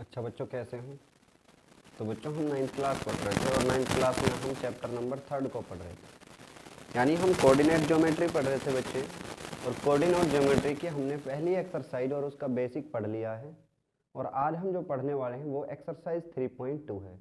अच्छा बच्चों कैसे हैं? तो बच्चों हम 9th क्लास पढ़ रहे थे और 9th क्लास में हम चैप्टर नंबर 3 को पढ़ रहे थे, यानी हम कोऑर्डिनेट ज्योमेट्री पढ़ रहे थे बच्चे। और कोऑर्डिनेट ज्योमेट्री की हमने पहली एक्सरसाइज और उसका बेसिक पढ़ लिया है। और आज हम जो पढ़ने वाले हैं वो एक्सरसाइज 3.2 है।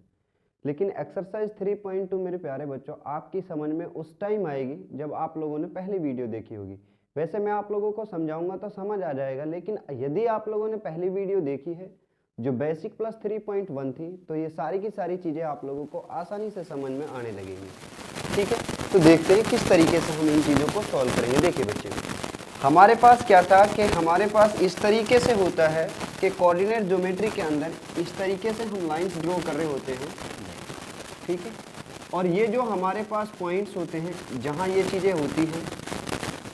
लेकिन एक्सरसाइज 3.2 मेरे प्यारे बच्चों आपकी समझ में उस टाइम आएगी जब आप लोगों ने पहली वीडियो देखी होगी। वैसे मैं आप लोगों को समझाऊंगा तो समझ आ जाएगा, लेकिन यदि आप लोगों ने पहली वीडियो देखी है जो बेसिक प्लस 3.1 थी तो ये सारी की सारी चीज़ें आप लोगों को आसानी से समझ में आने लगेंगी। ठीक है, तो देखते हैं किस तरीके से हम इन चीज़ों को सॉल्व करेंगे। देखिए बच्चे, हमारे पास क्या था कि हमारे पास इस तरीके से होता है कि कोऑर्डिनेट ज्योमेट्री के अंदर इस तरीके से हम लाइंस ड्रॉ कर रहे होते हैं। ठीक है, और ये जो हमारे पास पॉइंट्स होते हैं जहाँ ये चीज़ें होती हैं,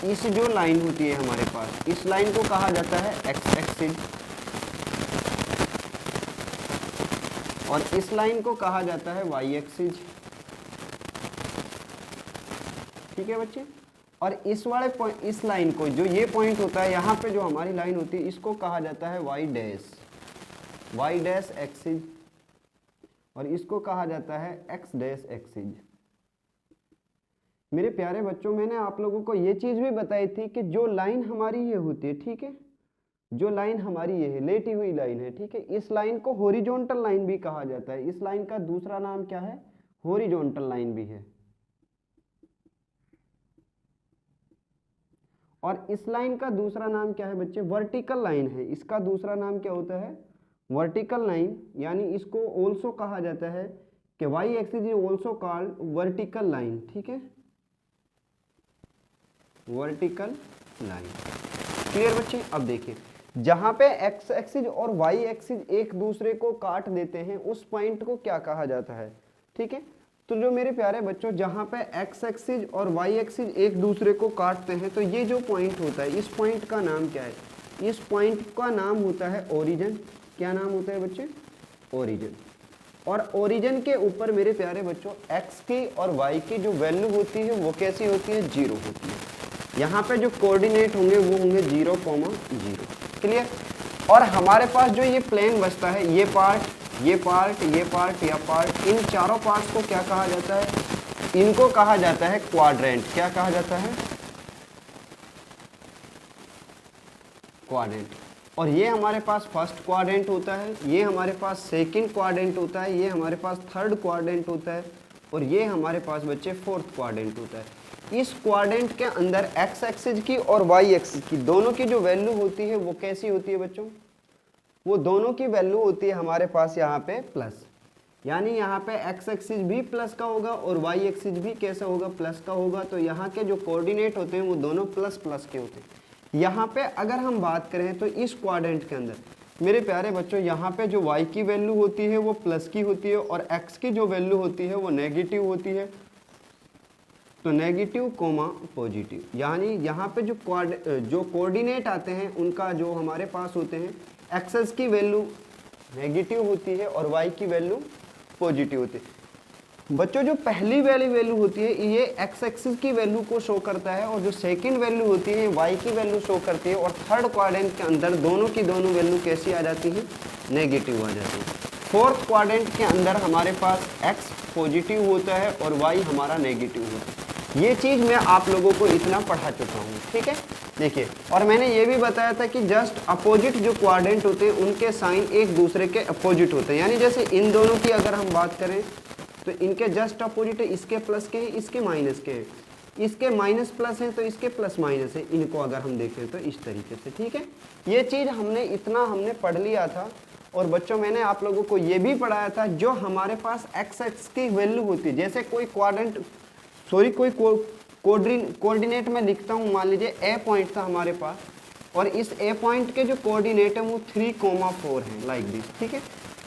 इस जो लाइन होती है हमारे पास, इस लाइन को कहा जाता है एक्स एक्सिस और इस लाइन को कहा जाता है वाई एक्सिस। ठीक है बच्चे, और इस वाले पॉइंट, इस लाइन को, जो ये पॉइंट होता है यहाँ पे जो हमारी लाइन होती है, इसको कहा जाता है वाई डैश एक्सिस और इसको कहा जाता है एक्स डैश एक्सिस। मेरे प्यारे बच्चों, मैंने आप लोगों को ये चीज़ भी बताई थी कि जो लाइन हमारी ये होती है, ठीक है, जो लाइन हमारी ये है, लेटी हुई लाइन है, ठीक है, इस लाइन को हॉरिजॉन्टल लाइन भी कहा जाता है। इस लाइन का दूसरा नाम क्या है? हॉरिजॉन्टल लाइन भी है। और इस लाइन का दूसरा नाम क्या है बच्चे? वर्टिकल लाइन है। इसका दूसरा नाम क्या होता है? वर्टिकल लाइन, यानी इसको ऑल्सो कहा जाता है कि Y axis is also called vertical line. ठीक है, वर्टिकल लाइन। क्लियर बच्चे? अब देखिए, जहां पे एक्स एक्सिस और वाई एक्सिस एक दूसरे को काट देते हैं उस पॉइंट को क्या कहा जाता है? ठीक है, तो जो मेरे प्यारे बच्चों, जहां पे एक्स एक्सिस और वाई एक्सिस एक दूसरे को काटते हैं तो ये जो पॉइंट होता है, इस पॉइंट का नाम क्या है? इस पॉइंट का नाम होता है ओरिजिन। क्या नाम होता है बच्चे? ओरिजिन। और ओरिजिन के ऊपर मेरे प्यारे बच्चों एक्स की और वाई की जो वैल्यू होती है वो कैसी होती है? 0 होती है। यहाँ पे जो कोऑर्डिनेट होंगे वो होंगे 0,0। क्लियर? और हमारे पास जो ये प्लेन बचता है, ये पार्ट, ये पार्ट, ये पार्ट, या पार्ट, इन चारों पार्ट्स को क्या कहा जाता है? इनको कहा जाता है क्वाड्रेंट। क्या कहा जाता है? क्वाड्रेंट। और ये हमारे पास फर्स्ट क्वाड्रेंट होता है, ये हमारे पास सेकंड क्वाड्रेंट होता है, ये हमारे पास थर्ड क्वाड्रेंट होता है और ये हमारे पास बच्चे फोर्थ क्वाड्रेंट होता है। इस क्वाड्रेंट के अंदर एक्स एक्सिस की और वाई एक्सिस की दोनों की जो वैल्यू होती है वो कैसी होती है बच्चों? वो दोनों की वैल्यू होती है हमारे पास यहाँ पे प्लस, यानी यहाँ पे एक्स एक्सिस भी प्लस का होगा और वाई एक्सिस भी कैसा होगा? प्लस का होगा। तो यहाँ के जो कोऑर्डिनेट होते हैं वो दोनों प्लस प्लस के होते हैं। यहाँ पे अगर हम बात करें तो इस क्वाड्रेंट के अंदर मेरे प्यारे बच्चों, यहाँ पे जो वाई की वैल्यू होती है वो प्लस की होती है और एक्स की जो वैल्यू होती है वो नेगेटिव होती है। तो नेगेटिव कोमा पॉजिटिव, यानी यहाँ पे जो कोऑर्डिनेट आते हैं उनका जो हमारे पास होते हैं, एक्सेस की वैल्यू नेगेटिव होती है और वाई की वैल्यू पॉजिटिव होती है। बच्चों, जो पहली वाली वैल्यू होती है ये एक्स एक्सिस की वैल्यू को शो करता है और जो सेकंड वैल्यू होती है वाई की वैल्यू शो करती है। और थर्ड क्वाड्रेंट के अंदर दोनों की दोनों वैल्यू कैसी आ जाती है? नेगेटिव आ जाती है। फोर्थ क्वाड्रेंट के अंदर हमारे पास एक्स पॉजिटिव होता है और वाई हमारा नेगेटिव होता है। ये चीज़ मैं आप लोगों को इतना पढ़ा चुका हूँ। ठीक है, देखिए, और मैंने ये भी बताया था कि जस्ट अपोजिट जो क्वाड्रेंट होते हैं उनके साइन एक दूसरे के अपोजिट होते हैं। यानी जैसे इन दोनों की अगर हम बात करें तो इनके जस्ट अपोजिट है, इसके प्लस के हैं, इसके माइनस के हैं, इसके माइनस प्लस हैं तो इसके प्लस माइनस है। इनको अगर हम देखें तो इस तरीके से। ठीक है, ये चीज़ हमने पढ़ लिया था। और बच्चों, मैंने आप लोगों को ये भी पढ़ाया था, जो हमारे पास एक्स एक्स की वैल्यू होती है, जैसे कोई क्वाड्रेंट, सॉरी, कोई कोऑर्डिनेट में लिखता हूँ, मान लीजिए ए पॉइंट था हमारे पास और इस ए पॉइंट के जो कोऑर्डिनेट है वो 3,4 है, लाइक दिस। ठीक है,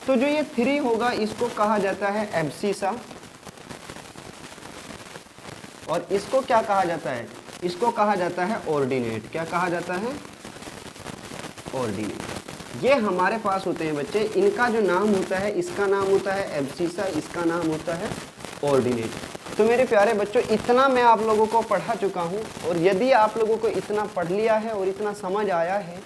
तो जो ये 3 होगा इसको कहा जाता है एब्सिसा और इसको क्या कहा जाता है? इसको कहा जाता है ऑर्डिनेट। क्या कहा जाता है? ऑर्डिनेट। ये हमारे पास होते हैं बच्चे, इनका जो नाम होता है, इसका नाम होता है एब्सिसा, इसका नाम होता है ऑर्डिनेट। तो मेरे प्यारे बच्चों, इतना मैं आप लोगों को पढ़ा चुका हूँ और यदि आप लोगों को इतना पढ़ लिया है और इतना समझ आया है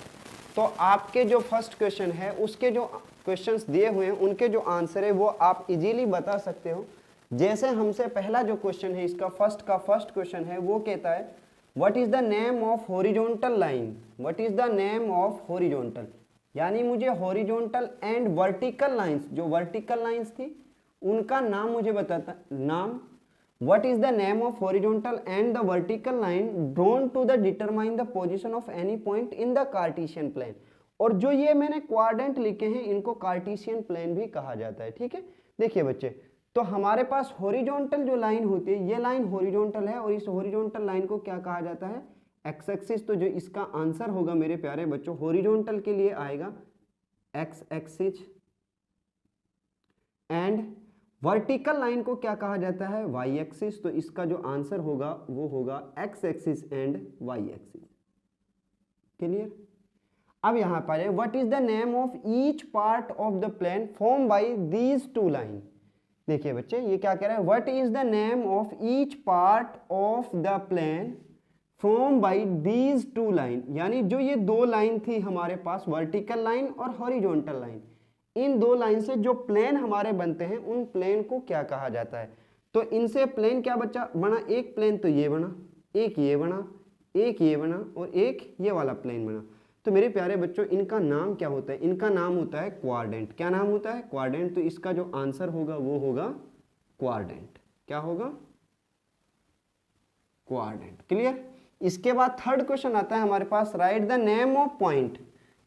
तो आपके जो फर्स्ट क्वेश्चन है उसके जो क्वेश्चंस दिए हुए हैं उनके जो आंसर है वो आप इजीली बता सकते हो। जैसे हमसे पहला जो क्वेश्चन है इसका फर्स्ट क्वेश्चन है वो कहता है what is the name of horizontal line, what is the name of horizontal, यानी मुझे हॉरिजॉन्टल एंड वर्टिकल लाइंस, जो वर्टिकल लाइंस थी उनका नाम मुझे बताता, नाम what is the name of horizontal and the vertical line drawn to the determine the position of any point in the Cartesian plane. और जो ये मैंने क्वाड्रेंट लिखे हैं इनको कार्टेशियन प्लेन भी कहा जाता है। ठीक है, देखिए बच्चे, तो हमारे पास हॉरिजॉन्टल जो लाइन होती है, ये लाइन हॉरिजॉन्टल है और इस हॉरिजॉन्टल लाइन को क्या कहा जाता है, एक्स एक्सिस। तो जो इसका आंसर होगा मेरे प्यारे बच्चों हॉरिजॉन्टल के लिए आएगा x axis, and vertical line को क्या कहा जाता है, वाई एक्सिस। तो इसका जो आंसर होगा वो होगा X axis and Y axis. Clear. अब यहां पर है what is the name of each part of the plane form by these two line. देखिए बच्चे ये क्या कह रहा है, what is the name of each part of the plane form by these two line, यानी जो ये दो लाइन थी हमारे पास, वर्टिकल लाइन और हॉरिजॉन्टल लाइन, इन दो लाइन से जो प्लेन हमारे बनते हैं उन प्लेन को क्या कहा जाता है। तो इनसे प्लेन क्या बच्चा बना, एक प्लेन तो ये बना, एक ये बना, एक ये बना और एक ये वाला प्लेन बना। तो मेरे प्यारे बच्चों इनका नाम क्या होता है, इनका नाम होता है क्वाड्रेंट। क्या नाम होता है, क्वाड्रेंट। तो इसका जो आंसर होगा वो होगा क्वाड्रेंट। क्या होगा, क्वाड्रेंट। क्लियर। इसके बाद थर्ड क्वेश्चन आता है हमारे पास, write the name of point,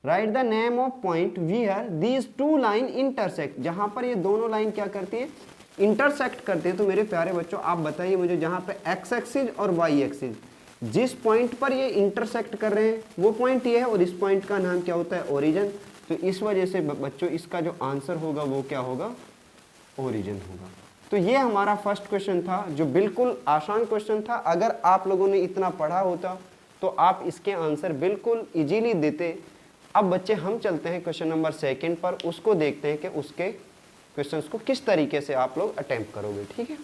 write the name of point where these two line intersect, जहां पर ये दोनों लाइन क्या करती है, इंटरसेक्ट करते हैं। तो मेरे प्यारे बच्चों आप बताइए मुझे, जहां पे एक्स एक्सिस और वाई एक्सिस जिस पॉइंट पर ये इंटरसेक्ट कर रहे हैं वो पॉइंट ये है और इस पॉइंट का नाम क्या होता है, ओरिजिन। तो इस वजह से बच्चों इसका जो आंसर होगा वो क्या होगा, ओरिजिन होगा। तो ये हमारा फर्स्ट क्वेश्चन था जो बिल्कुल आसान क्वेश्चन था। अगर आप लोगों ने इतना पढ़ा होता तो आप इसके आंसर बिल्कुल इजीली देते। अब बच्चे हम चलते हैं क्वेश्चन नंबर सेकंड पर, उसको देखते हैं कि उसके क्वेश्चंस को किस तरीके से आप लोग अटेम्प्ट करोगे। ठीक है।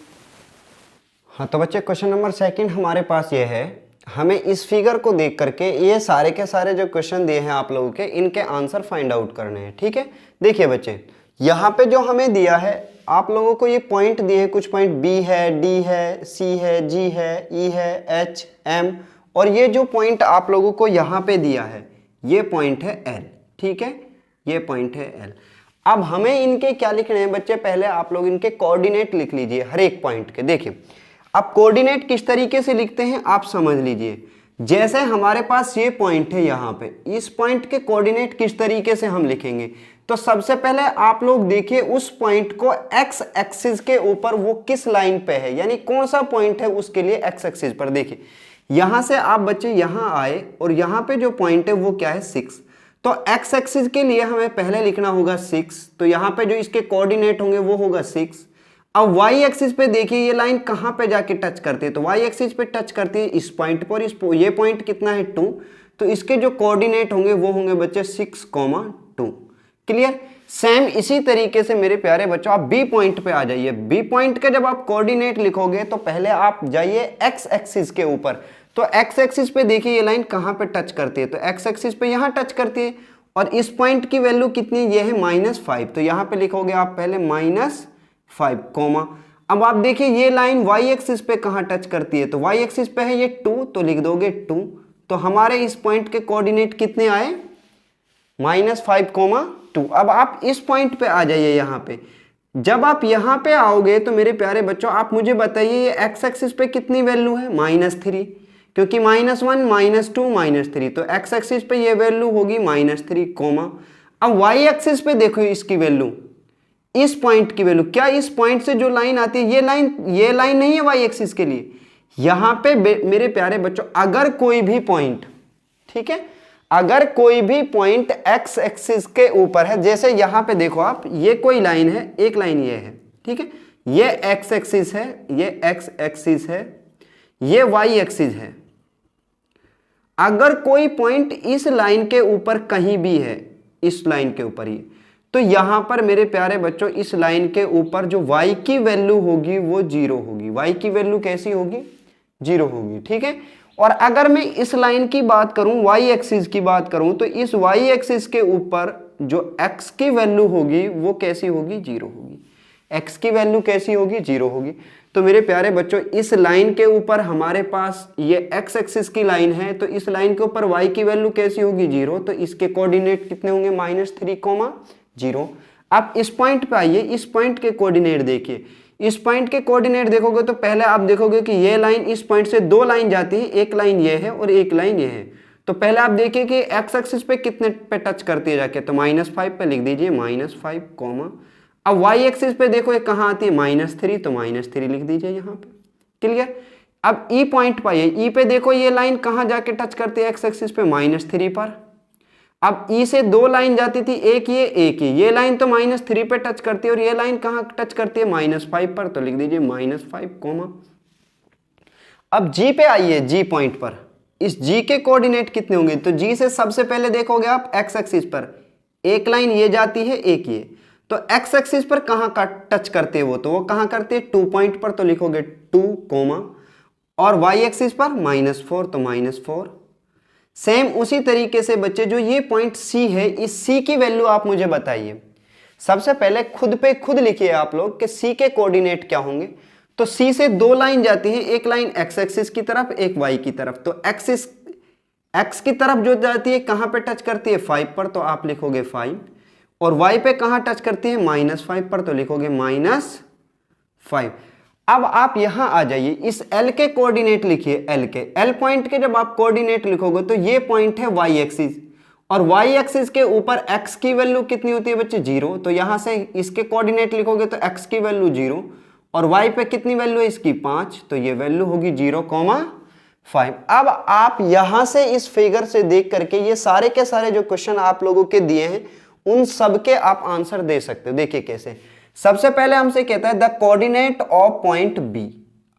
हाँ तो बच्चे क्वेश्चन नंबर सेकंड हमारे पास ये है, हमें इस फिगर को देख करके ये सारे के सारे जो क्वेश्चन दिए हैं आप लोगों के, इनके आंसर फाइंड आउट करने हैं। ठीक है। देखिए बच्चे यहाँ पे जो हमें दिया है, आप लोगों को ये पॉइंट दिए हैं, कुछ पॉइंट बी है, डी है, सी है, जी है, ई है, एच, एम, और ये जो पॉइंट आप लोगों को यहाँ पे दिया है ये पॉइंट है एल। ठीक है, ये पॉइंट है एल। अब हमें इनके क्या लिखने हैं बच्चे, पहले आप लोग इनके कोऑर्डिनेट लिख लीजिए हर एक पॉइंट के। देखिए अब कोऑर्डिनेट किस तरीके से लिखते हैं आप समझ लीजिए। जैसे हमारे पास ये पॉइंट है यहाँ पे, इस पॉइंट के कोऑर्डिनेट किस तरीके से हम लिखेंगे, तो सबसे पहले आप लोग देखिए उस पॉइंट को एक्स एक्सिस के ऊपर वो किस लाइन पे है, यानी कौन सा पॉइंट है उसके लिए एक्स एक्सिस पर। देखिए यहां से आप बच्चे यहां आए और यहां पे जो पॉइंट है वो क्या है 6, तो एक्स एक्सिस के लिए हमें पहले लिखना होगा 6, तो यहां पे जो इसके कोऑर्डिनेट होंगे वो होगा 6। अब वाई एक्सिस पे देखिए ये लाइन कहां पे जाके टच करती है, तो वाई एक्सिस पे टच करती है इस पॉइंट पर, ये पॉइंट कितना है 2, तो इसके जो कोऑर्डिनेट होंगे वो होंगे बच्चे 6,2। क्लियर। सेम इसी तरीके से मेरे प्यारे बच्चों आप बी पॉइंट पे आ जाइए। बी पॉइंट के जब आप कोऑर्डिनेट लिखोगे तो पहले आप जाइए एक्स एक्सिस के ऊपर, तो एक्स एक्सिस पे देखिए ये लाइन कहां पे टच करती है, तो एक्स एक्सिस पे यहां टच करती है और इस पॉइंट की वैल्यू कितनी, ये है -5, तो यहां पे लिखोगे आप पहले -5, कोमा। अब आप देखिए ये लाइन वाई एक्सिस पे कहां टच करती है, तो वाई एक्सिस पे है ये 2, तो लिख दोगे 2, तो हमारे इस पॉइंट के कोऑर्डिनेट कितने आए, -5,2। अब आप इस पॉइंट पे आ जाइए यहाँ पे। जब आप यहाँ पे आओगे तो मेरे प्यारे बच्चों आप मुझे बताइए ये एक्स एक्सिस पे कितनी वैल्यू है, -3, क्योंकि -1, -2, -3, तो एक्स एक्सिस पे ये वैल्यू होगी -3, कोमा। अब वाई एक्सिस पे देखो इसकी वैल्यू, इस पॉइंट की वैल्यू, क्या इस पॉइंट से जो लाइन आती है ये लाइन नहीं है वाई एक्सिस के लिए। यहाँ पे मेरे प्यारे बच्चों अगर कोई भी पॉइंट, ठीक है, अगर कोई भी पॉइंट एक्स एक्सिस के ऊपर है, जैसे यहां पे देखो आप, ये कोई लाइन है, एक लाइन ये है, ठीक है, ये एक्स एक्सिस है, ये एक्स एक्सिस है, ये वाई एक्सिस है। अगर कोई पॉइंट इस लाइन के ऊपर कहीं भी है, इस लाइन के ऊपर ही, तो यहां पर मेरे प्यारे बच्चों इस लाइन के ऊपर जो y की वैल्यू होगी वो 0 होगी। y की वैल्यू कैसी होगी, 0 होगी। ठीक है। और अगर मैं इस लाइन की बात करूं, y एक्सिस की बात करूं, तो इस y एक्सिस के ऊपर जो x की वैल्यू होगी वो कैसी होगी, 0 होगी। x की वैल्यू कैसी होगी, 0 होगी। तो मेरे प्यारे बच्चों इस लाइन के ऊपर हमारे पास ये x एक्सिस की लाइन है, तो इस लाइन के ऊपर y की वैल्यू कैसी होगी, 0। तो इसके कोऑर्डिनेट कितने होंगे, -3, 0। आप इस पॉइंट पे आइए, इस पॉइंट के कोऑर्डिनेट देखिए। इस पॉइंट के कोऑर्डिनेट देखोगे तो पहले आप देखोगे कि ये लाइन, इस पॉइंट से दो लाइन जाती है, एक लाइन ये है और एक लाइन ये है। तो पहले आप देखिए कि x एक्सिस पे कितने पे टच करती है जाके, तो -5 पे लिख दीजिए -5, अब y एक्सिस पे देखो ये कहाँ आती है, -3, तो -3 लिख दीजिए यहाँ पे। क्लियर। अब E पॉइंट पाइए, E पे देखो ये लाइन कहाँ जाके टच करती है x एक्सिस पे, -3 पर। अब E से दो लाइन जाती थी, एक ये लाइन तो -3 पे टच करती है और ये लाइन कहाँ टच करती है, -5 पर, तो लिख दीजिए -5, अब G पे आइए, G पॉइंट पर इस G के कोऑर्डिनेट कितने होंगे, तो G से सबसे पहले देखोगे आप x एक्सिस पर एक लाइन ये जाती है, एक ये, तो x एक्सिस पर कहाँ का टच करते हैं वो कहाँ करते हैं, 2 पॉइंट पर, तो लिखोगे 2, और y एक्सिस पर -4, तो -4। सेम उसी तरीके से बच्चे जो ये पॉइंट C है, इस C की वैल्यू आप मुझे बताइए। सबसे पहले खुद पे खुद लिखिए आप लोग कि C के कोऑर्डिनेट क्या होंगे। तो C से दो लाइन जाती है, एक लाइन x एक्सिस की तरफ, एक y की तरफ। तो x की तरफ जो जाती है कहाँ पे टच करती है, 5 पर, तो आप लिखोगे 5, और y पे कहाँ टच करती है, -5 पर, तो लिखोगे -5। अब आप यहां आ जाइए, इस L के कोऑर्डिनेट लिखिए, L पॉइंट के जब आप कोऑर्डिनेट लिखोगे तो ये पॉइंट है y एक्सिस, और y एक्सिस के ऊपर x की वैल्यू कितनी होती है बच्चे, 0। तो यहां से इसके कोऑर्डिनेट लिखोगे तो x की वैल्यू 0, और y पे कितनी वैल्यू है इसकी, 5, तो ये वैल्यू होगी 0,5। अब आप यहां से इस फिगर से देख करके ये सारे के सारे जो क्वेश्चन आप लोगों के दिए हैं उन सब के आप आंसर दे सकते हो। देखिए कैसे, सबसे पहले हमसे कहता है the coordinate of point B.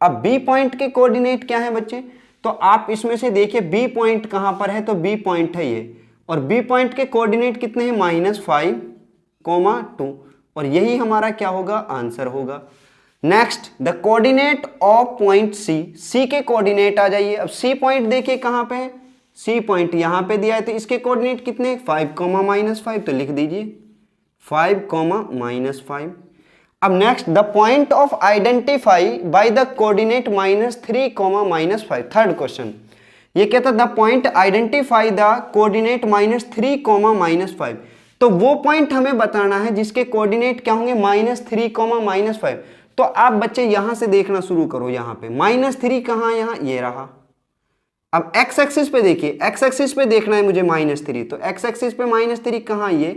अब बी पॉइंट के कोऑर्डिनेट क्या है बच्चे, तो आप इसमें से देखिए बी पॉइंट कहां पर है, तो बी पॉइंट है ये, और बी पॉइंट के कोऑर्डिनेट कितने हैं, -5, 2, और यही हमारा क्या होगा, आंसर होगा। Next the coordinate of point C, C के कोऑर्डिनेट आ जाइए। अब सी पॉइंट देखिए कहां पे है, सी पॉइंट यहां पे दिया है, तो इसके कोऑर्डिनेट कितने, 5, -5, तो लिख दीजिए 5, -5। अब next the point of identify by the coordinate -3, -5। Third question ये कहता है the point identify the coordinate -3, -5। तो वो पॉइंट हमें बताना है जिसके कोऑर्डिनेट क्या होंगे, -3, -5। तो आप बच्चे यहां से देखना शुरू करो, यहां पे -3 कहां, यहां ये रहा। अब x एक्सिस पे देखिए, x एक्सिस पे देखना है मुझे -3, तो x एक्सिस पे -3 कहां, ये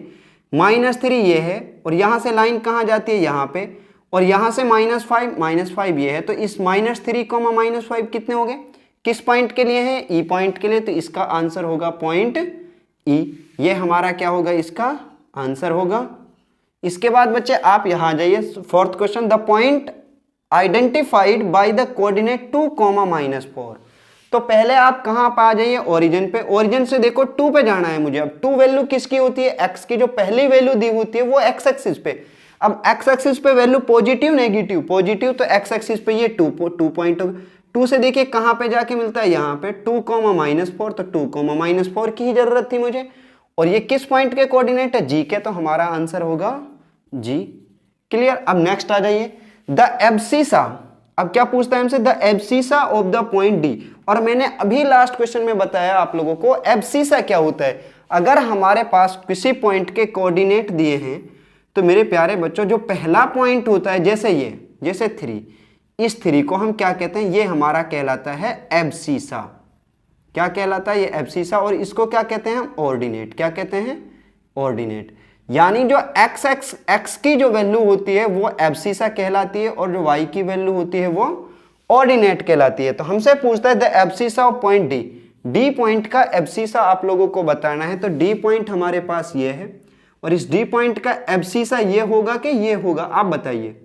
-3 ये है, और यहां से लाइन कहां जाती है, यहां पे, और यहां से -5 ये है। तो इस -3, -5 कितने हो गए, किस पॉइंट के लिए है, E पॉइंट के लिए, तो इसका आंसर होगा पॉइंट E। ये हमारा क्या होगा, इसका आंसर होगा। इसके बाद बच्चे आप यहां जाइए, fourth question the point identified by the coordinate 2, -4। तो पहले आप कहां पे आ जाइए, ओरिजिन पे, ओरिजिन से देखो 2 पे जाना है मुझे। अब 2 वैल्यू किसकी होती है, x की, जो पहली वैल्यू दी होती है वो x एक्सिस पे। अब x एक्सिस पे वैल्यू पॉजिटिव नेगेटिव, पॉजिटिव, तो x एक्सिस पे ये 2 पॉइंट, 2 से देखिए कहां पे जाके मिलता है, यहां पे 2, -4, तो 2, -4 की ही जरूरत थी मुझे, और ये किस पॉइंट के कोऑर्डिनेट है, G के, तो हमारा आंसर होगा G। क्लियर। अब नेक्स्ट आ जाइए द एब्सिसा। अब क्या पूछता है हमसे, the abscissa of the point D। और मैंने अभी लास्ट क्वेश्चन में बताया आप लोगों को एब्सिसा क्या होता है। अगर हमारे पास किसी पॉइंट के कोऑर्डिनेट दिए हैं तो मेरे प्यारे बच्चों जो पहला पॉइंट होता है, जैसे ये, जैसे 3, इस 3 को हम क्या कहते हैं, ये हमारा कहलाता है एब्सिसा। क्या कहलाता है, ये एब्सिसा, और इसको क्या कहते हैं हम, ऑर्डिनेट। क्या कहते हैं, ऑर्डिनेट। यानी जो x की जो वैल्यू होती है वो एब्सिसा कहलाती है, और जो y की वैल्यू होती है वो ऑर्डिनेट कहलाती है। तो हमसे पूछता है the abscissa of point D। D point का एब्सिसा आप लोगों को बताना है, तो D पॉइंट हमारे पास ये है, और इस D पॉइंट का एब्सिसा ये होगा कि ये होगा, आप बताइए।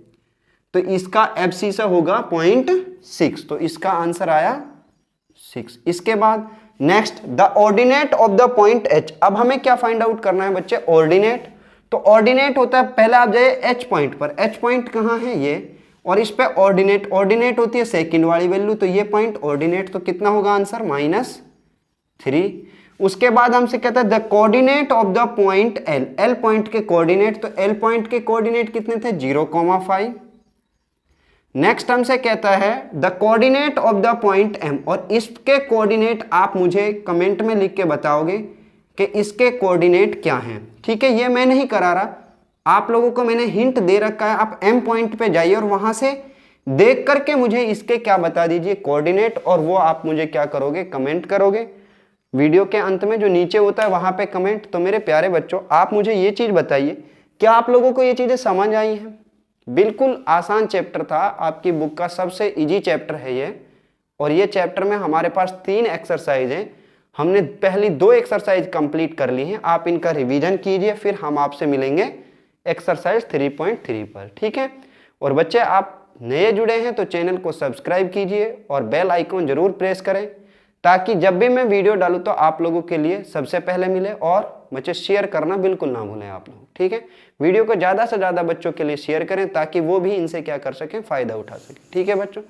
तो इसका एब्सिसा होगा 0.6, तो इसका आंसर आया 6। इसके बाद next the ordinate of the point H। अब हमें क्या फाइंड आउट करना है बच्चे, ऑर्डिनेट। तो ऑर्डिनेट होता है, पहले आप जाइए H पॉइंट पर, H पॉइंट कहाँ है, ये, और इस पे ऑर्डिनेट, ऑर्डिनेट होती है सेकंड वाली वैल्यू, तो ये पॉइंट ऑर्डिनेट, तो कितना होगा आंसर, -3। उसके बाद हमसे कहता है the coordinate of the point L, L point के कोऑर्डिनेट, तो एल पॉइंट के कोऑर्डिनेट कितने थे 0,5। नेक्स्ट हमसे कहता है the coordinate of the point M, और इसके कोऑर्डिनेट आप मुझे कमेंट में लिख के बताओगे कि इसके कोऑर्डिनेट क्या हैं। ठीक है, ये मैं नहीं करा रहा, आप लोगों को मैंने हिंट दे रखा है, आप एम पॉइंट पे जाइए और वहां से देख करके मुझे इसके क्या बता दीजिए कोऑर्डिनेट, और वो आप मुझे क्या करोगे, कमेंट करोगे वीडियो के अंत में जो नीचे होता है वहां पे कमेंट। तो मेरे प्यारे बच्चों, आप मुझे ये चीज बताइए, क्या आप लोगों को ये चीजें समझ आई हैं? बिल्कुल आसान चैप्टर था, आपकी बुक का सबसे इजी चैप्टर है ये, और ये चैप्टर में हमारे पास 3 एक्सरसाइज हैं। हमने पहली 2 एक्सरसाइज कंप्लीट कर ली हैं, आप इनका रिवीजन कीजिए, फिर हम आपसे मिलेंगे एक्सरसाइज 3.3 पर। ठीक है, और बच्चे आप नए जुड़े हैं तो चैनल को सब्सक्राइब कीजिए और बेल आइकॉन जरूर प्रेस करें, ताकि जब भी मैं वीडियो डालूं तो आप लोगों के लिए सबसे पहले मिले। और बच्चे शेयर करना बिल्कुल ना भूलें आप लोग। ठीक है, वीडियो को ज़्यादा से ज़्यादा बच्चों के लिए शेयर करें ताकि वो भी इनसे क्या कर सकें, फ़ायदा उठा सकें। ठीक है बच्चों।